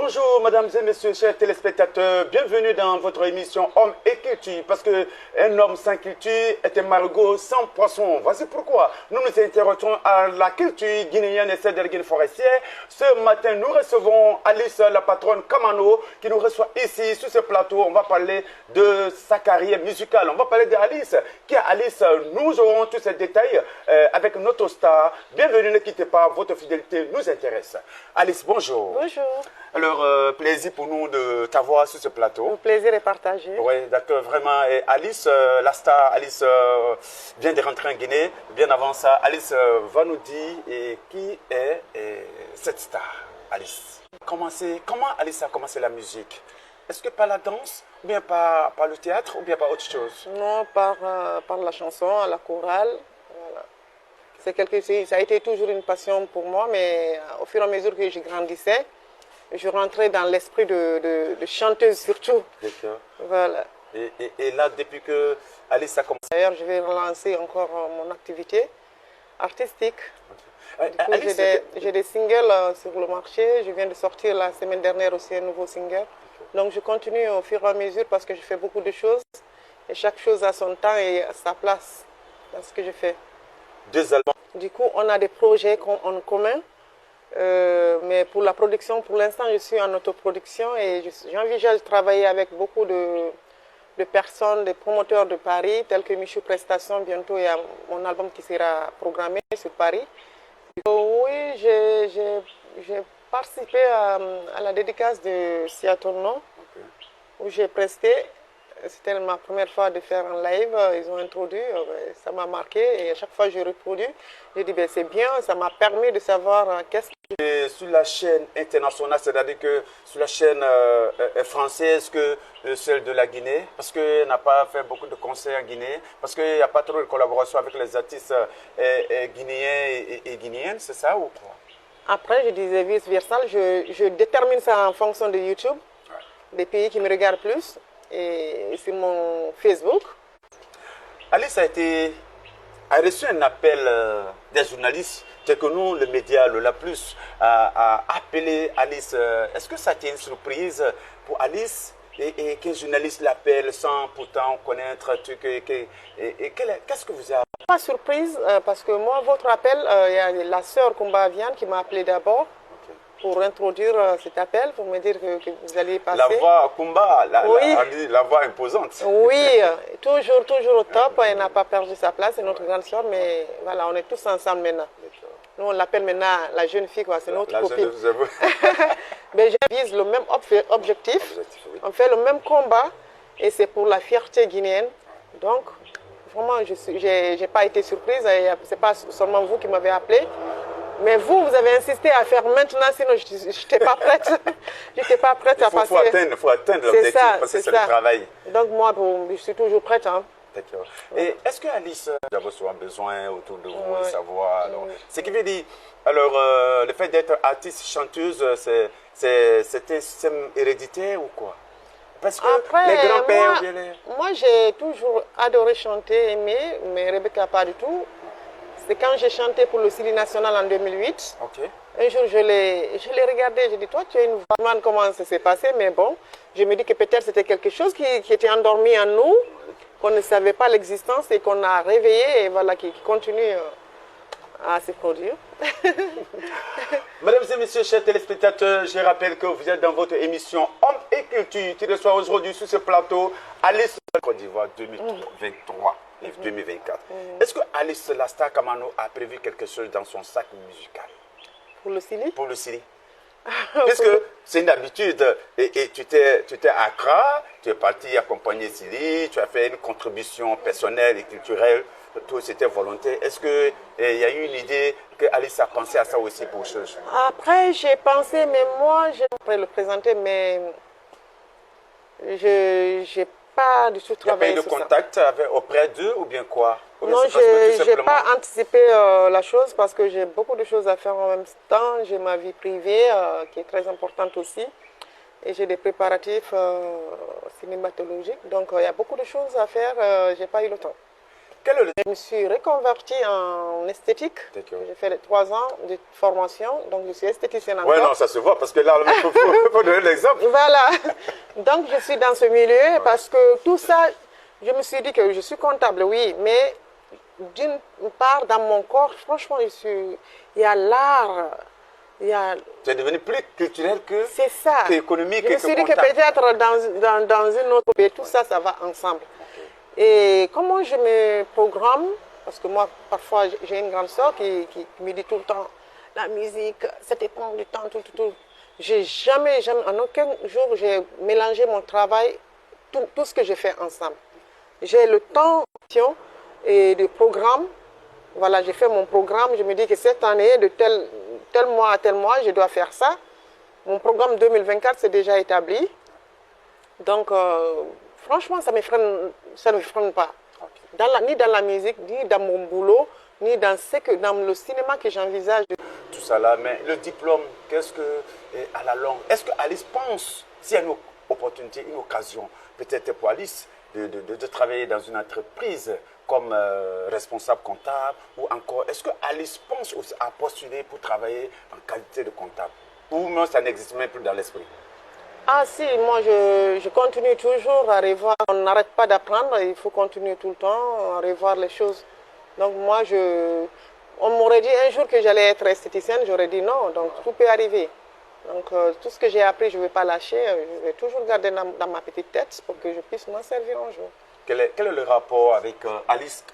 Bonjour, mesdames et messieurs, chers téléspectateurs. Bienvenue dans votre émission Homme et Culture. Parce qu'un homme sans culture est un marigot sans poisson. Voici pourquoi nous nous intéressons à la culture guinéenne et celle de la Guinée forestière. Ce matin, nous recevons Alice, la patronne Kamano, qui nous reçoit ici, sur ce plateau. On va parler de sa carrière musicale. On va parler d'Alice. Qui est Alice? Nous aurons tous ces détails avec notre star. Bienvenue, ne quittez pas, votre fidélité nous intéresse. Alice, bonjour. Bonjour. Alors, plaisir pour nous de t'avoir sur ce plateau. Le plaisir est partagé. Oui, d'accord, vraiment. Et Alice, la star, Alice vient de rentrer en Guinée. Bien avant ça, Alice va nous dire qui est cette star, Alice. Comment Alice a commencé la musique? Est-ce que par la danse, ou bien par le théâtre, ou bien par autre chose? Non, par la chanson, la chorale. Voilà. Ça a été toujours une passion pour moi, mais au fur et à mesure que je grandissais, je rentrais dans l'esprit de chanteuse surtout. D'accord. Voilà. Et là, depuis que Alice a commencé... D'ailleurs, je vais relancer encore mon activité artistique. J'ai des singles sur le marché. Je viens de sortir la semaine dernière aussi un nouveau single. Donc je continue au fur et à mesure parce que je fais beaucoup de choses. Et chaque chose a son temps et sa place dans ce que je fais. 2 albums. Du coup, on a des projets en commun. Mais pour la production, pour l'instant, je suis en autoproduction et j'envisage de travailler avec beaucoup de personnes, des promoteurs de Paris, tels que Michou Prestation. Bientôt, il y a mon album qui sera programmé sur Paris. Oui, j'ai participé à la dédicace de Siatono, où j'ai presté. C'était ma première fois de faire un live, ils ont introduit, ça m'a marqué et à chaque fois je reproduis. Je dis ben, c'est bien, ça m'a permis de savoir qu'est-ce que... Et sur la chaîne internationale, c'est-à-dire que sur la chaîne française que celle de la Guinée, parce qu'elle n'a pas fait beaucoup de concerts en Guinée, parce qu'il n'y a pas trop de collaboration avec les artistes guinéens et guinéennes, c'est ça ou quoi? Après, je disais vice-versa, je détermine ça en fonction de YouTube, des pays qui me regardent plus. Et sur mon Facebook. Alice a reçu un appel des journalistes, tel que nous, le média, le La Plus, a appelé Alice. Est-ce que ça a été une surprise pour Alice et qu'un journaliste l'appelle sans pourtant connaître qu'est-ce que vous avez? Pas surprise, parce que moi, votre appel, il y a la sœur Kumba Viane qui m'a appelé d'abord. Pour introduire cet appel, pour me dire que vous allez passer. La voix Kumba, oui. la voix imposante. Oui, toujours au top. Elle n'a pas perdu sa place, c'est notre grande soeur, mais voilà, on est tous ensemble maintenant. Nous, on l'appelle maintenant la jeune fille, c'est notre copine. Mais je vise le même objectif. Oui. On fait le même combat et c'est pour la fierté guinéenne. Donc, vraiment, je n'ai pas été surprise. Ce n'est pas seulement vous qui m'avez appelé. Mais vous avez insisté à faire maintenant, sinon je n'étais pas prête. Je n'étais pas prête à passer. Il faut atteindre l'objectif parce que c'est le travail. Donc moi, je suis toujours prête. Hein. D'accord. Et est-ce que Alice, vous avez besoin autour de vous de savoir ce qui veut dire, alors, le fait d'être artiste, chanteuse, c'est un système héréditaire ou quoi? Parce que après, les grands-pères... Moi, j'ai toujours adoré chanter, aimer, mais Rebecca pas du tout. C'est quand j'ai chanté pour le Siri National en 2008. Okay. Un jour, je l'ai regardé, j'ai dit, toi, tu es une femme, comment ça s'est passé? Mais bon, je me dis que peut-être c'était quelque chose qui était endormi en nous, qu'on ne savait pas l'existence et qu'on a réveillé et voilà, qui continue à se produire. Mesdames et messieurs, chers téléspectateurs, je rappelle que vous êtes dans votre émission Homme et Culture qui reçoit aujourd'hui sur ce plateau Alice Côte d'Ivoire 2023. 2024. Est-ce que Alice la star Kamano a prévu quelque chose dans son sac musical? Pour le Sili? Pour le Sili. Puisque c'est une habitude et tu étais à Accra, tu es parti accompagner Sili, tu as fait une contribution personnelle et culturelle, tout c'était volontaire. Est-ce qu'il y a eu une idée que Alice a pensé à ça aussi pour chose? Après j'ai pensé, mais moi j'aimerais le présenter, mais je pas du tout travaillé sur ça. Il n'y a pas eu de contact auprès d'eux ou bien quoi? Non, je n'ai pas anticipé la chose parce que j'ai beaucoup de choses à faire en même temps. J'ai ma vie privée qui est très importante aussi. Et j'ai des préparatifs cinématologiques. Donc il y a beaucoup de choses à faire. Je n'ai pas eu le temps. Quel est le... Je me suis reconvertie en esthétique. J'ai fait 3 ans de formation, donc je suis esthéticienne encore. Oui, non, ça se voit, parce que là, il faut donner l'exemple. Voilà. Donc je suis dans ce milieu parce que tout ça, je me suis dit que je suis comptable, oui, mais d'une part, dans mon corps, franchement, il y a l'art. Tu es devenu plus culturel que, c'est ça. Que économique. Je me suis dit que peut-être dans une autre pays, tout ça, ça va ensemble. Et comment je me programme, parce que moi, parfois, j'ai une grande soeur qui me dit tout le temps, la musique, ça dépend du temps, tout. J'ai jamais, en aucun jour, j'ai mélangé mon travail, tout ce que je fais ensemble. J'ai le temps et de programme. Voilà, j'ai fait mon programme. Je me dis que cette année, de tel mois à tel mois, je dois faire ça. Mon programme 2024, c'est déjà établi. Donc, franchement, ça ne me freine pas. Ni dans la musique, ni dans mon boulot, ni dans le cinéma que j'envisage. Tout ça là, mais le diplôme, qu'est-ce que, à la longue, est-ce que Alice pense, s'il y a une opportunité, une occasion, peut-être pour Alice, de travailler dans une entreprise comme responsable comptable, ou encore, est-ce que Alice pense aussi à postuler pour travailler en qualité de comptable? Ou non, ça n'existe même plus dans l'esprit? Ah si, moi je continue toujours à revoir, on n'arrête pas d'apprendre, il faut continuer tout le temps à revoir les choses. Donc moi, on m'aurait dit un jour que j'allais être esthéticienne, j'aurais dit non, donc tout peut arriver. Donc tout ce que j'ai appris, je ne vais pas lâcher, je vais toujours garder dans ma petite tête pour que je puisse m'en servir un jour. Quel est le rapport avec Alice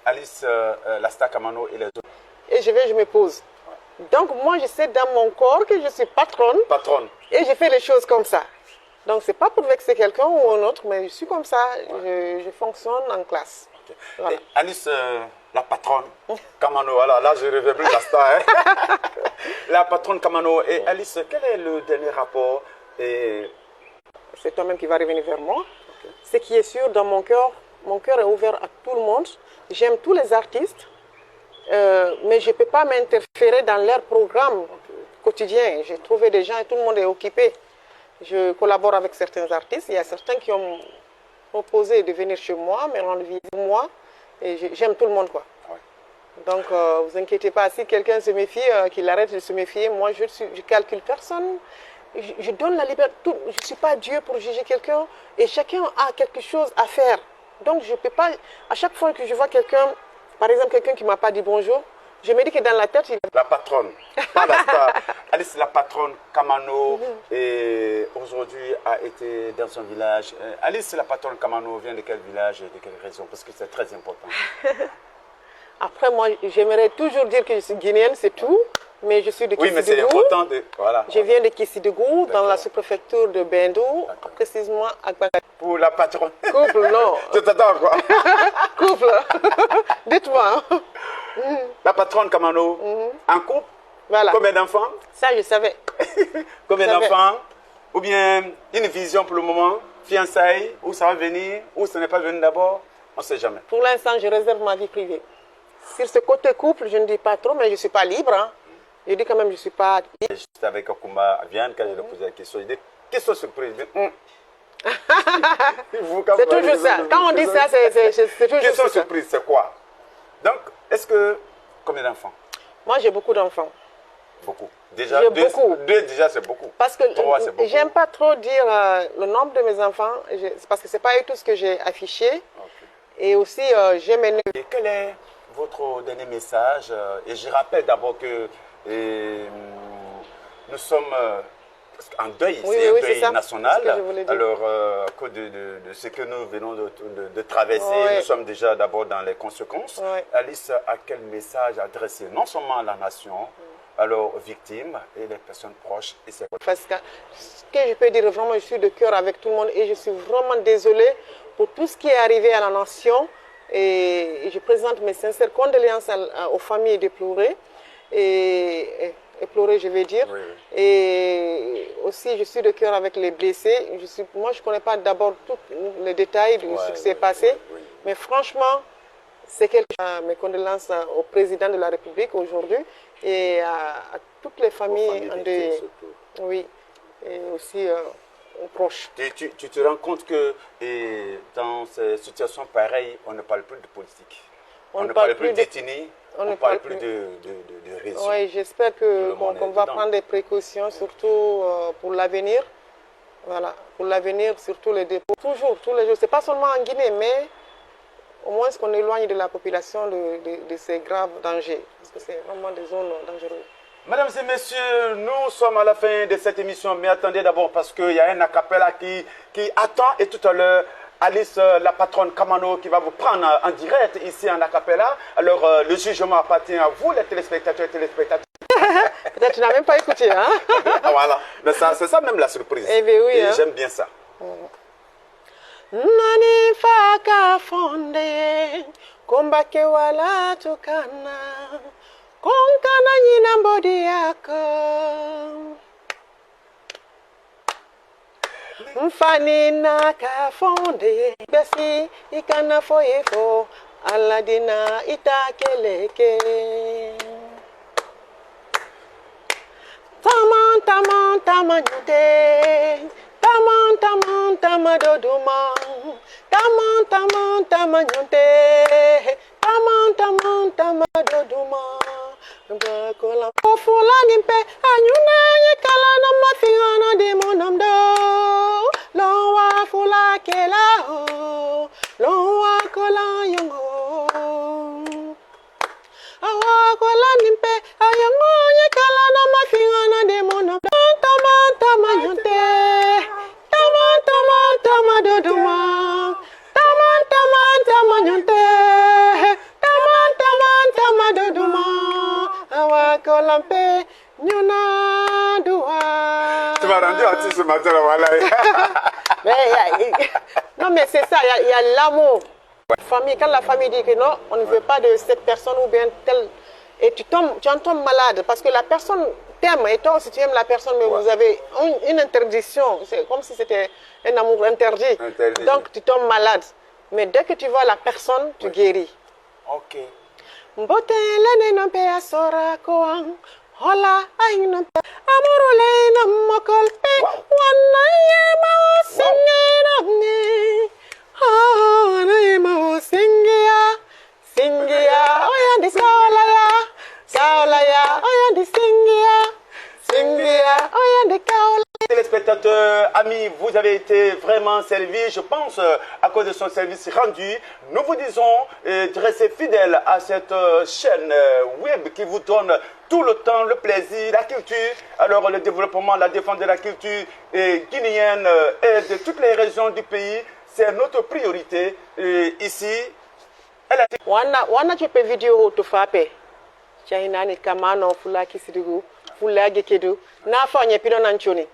Lasta Kamano et les autres? Et je me pose. Donc moi, je sais dans mon corps que je suis patronne. Patronne. Et je fais les choses comme ça. Donc, ce n'est pas pour vexer quelqu'un ou un autre, mais je suis comme ça, je fonctionne en classe. Okay. Voilà. Alice, la patronne Kamano, voilà, là je ne reviens plus la star. Hein. La patronne Kamano. Et Alice, quel est le dernier rapport? C'est toi-même qui va revenir vers moi. Okay. Ce qui est sûr, dans mon cœur est ouvert à tout le monde. J'aime tous les artistes, mais je ne peux pas m'interférer dans leur programme quotidien. J'ai trouvé des gens et tout le monde est occupé. Je collabore avec certains artistes. Il y a certains qui ont proposé de venir chez moi, me rendre visite moi. Et j'aime tout le monde, quoi. Ouais. Donc, vous inquiétez pas. Si quelqu'un se méfie, qu'il arrête de se méfier. Moi, je calcule personne. Je donne la liberté. Je ne suis pas Dieu pour juger quelqu'un. Et chacun a quelque chose à faire. Donc, je ne peux pas... À chaque fois que je vois quelqu'un, par exemple, quelqu'un qui ne m'a pas dit bonjour, je me dis que dans la tête... La patronne, pas la star. Alice, la patronne Kamano, et aujourd'hui a été dans son village. Alice, la patronne Kamano, vient de quel village et de quelle région? Parce que c'est très important. Après, moi, j'aimerais toujours dire que je suis guinéenne, c'est tout. Mais je suis de Kissidegou. Oui, mais c'est important de... Voilà. Je viens de Kissidegou, dans la sous-préfecture de Bendou, précisément à Gbagada. Pour la patronne. Couple, non. Je t'attends, quoi. Couple. Dites-moi. La patronne Kamano, en couple? Voilà. Combien d'enfants? Ça, je savais. Combien d'enfants? Ou bien une vision pour le moment? Fiançailles? Où ça va venir? Ou ce n'est pas venu d'abord? On ne sait jamais. Pour l'instant, je réserve ma vie privée. Sur ce côté couple, je ne dis pas trop, mais je ne suis pas libre. Hein. Je dis quand même que je ne suis pas libre. J'étais avec Akumba Viane quand je lui ai posé la question. Il dit, question surprise. C'est toujours ça. Quand on dit ça, c'est toujours question ça. Surprise, c'est quoi? Donc, est-ce que... Combien d'enfants? Moi, j'ai beaucoup d'enfants. Beaucoup. Déjà, beaucoup. Deux déjà, c'est beaucoup. Parce que j'aime pas trop dire le nombre de mes enfants, parce que ce n'est pas tout ce que j'ai affiché. Okay. Et aussi, j'aime mes neveux. Et quel est votre dernier message? Et je rappelle d'abord que nous sommes en deuil, oui, c'est un oui, deuil national. Alors, à cause de ce que nous venons de traverser, nous sommes déjà d'abord dans les conséquences. Alice, a quel message adresser non seulement à la nation, alors victimes et les personnes proches? Et parce que ce que je peux dire, vraiment, je suis de cœur avec tout le monde et je suis vraiment désolée pour tout ce qui est arrivé à la nation. Et je présente mes sincères condoléances aux familles déplorées. Éplorées, je vais dire. Oui, oui. Et aussi, je suis de cœur avec les blessés. Moi, je ne connais pas d'abord tous les détails de ce qui s'est passé. Oui. Mais franchement, c'est quelque chose. Mes condoléances au président de la République aujourd'hui et à toutes les familles endeuillées. Oui, et aussi aux proches. Tu te rends compte que dans ces situations pareilles, on ne parle plus de politique? On ne parle plus d'ethnie, on ne parle plus de réseau. Oui, j'espère qu'on va prendre des précautions, surtout pour l'avenir. Voilà, pour l'avenir, surtout les dépôts. Toujours, tous les jours. Ce n'est pas seulement en Guinée, mais au moins qu'on éloigne de la population de ces graves dangers. Parce que c'est vraiment des zones dangereuses. Mesdames et messieurs, nous sommes à la fin de cette émission, mais attendez d'abord parce qu'il y a un acapella qui attend et tout à l'heure, Alice, la patronne Kamano, qui va vous prendre en direct ici en acapella. Alors, le jugement appartient à vous, les téléspectateurs et téléspectateurs. Peut-être tu n'as même pas écouté, hein? Voilà, mais c'est ça même la surprise. Eh bien, oui, et hein? j'aime bien ça. Nani faka fonde, kombake wala tukana, konkana nyina mbodi yako. Mfani na kafonde, besi ikana foyefo, aladina itakeleke. Taman, taman, tamanyute, taman, taman, tamadoduma, taman, taman, tamanyute, taman, taman, tamadoduma. Bakola ofula nimpe anyuna yekala na mafiana de monamdo. Lowa fula kela ho, lowa kola yongo. Awa kola nimpe ayango yekala na mafiana de monamdo. Taman tamanyonte, taman taman tamadoduma, taman taman tamanyonte, taman taman tamadoduma. Awakolampe nyuna doua. Tu m'as rendu artiste ce matin, voilà. Non, mais c'est ça, il y a l'amour. Famille, quand la famille dit que non, on ne veut pas de cette personne ou bien telle, et tu en tombes malade parce que la personne t'aime et toi aussi tu aimes la personne, mais vous avez une interdiction. C'est comme si c'était un amour interdit. Donc tu tombes malade. Mais dès que tu vois la personne, tu guéris. Ok. Mbote lene no pe asora koang hola ay no pe amuru le no mokolpe wana ye ma singe no ni wana ye ma singia oya di saola ya oya di singia oya di kaola. Téléspectateurs, amis, vous avez été vraiment servis, je pense, à cause de son service rendu. Nous vous disons de rester fidèles à cette chaîne web qui vous donne tout le temps le plaisir, la culture, alors le développement, la défense de la culture guinéenne et de toutes les régions du pays. C'est notre priorité ici. Wana tu peux vidéo tu frappe. China ni kamano fulaki sidigu fulagi kedu na fanye pino nanchoni.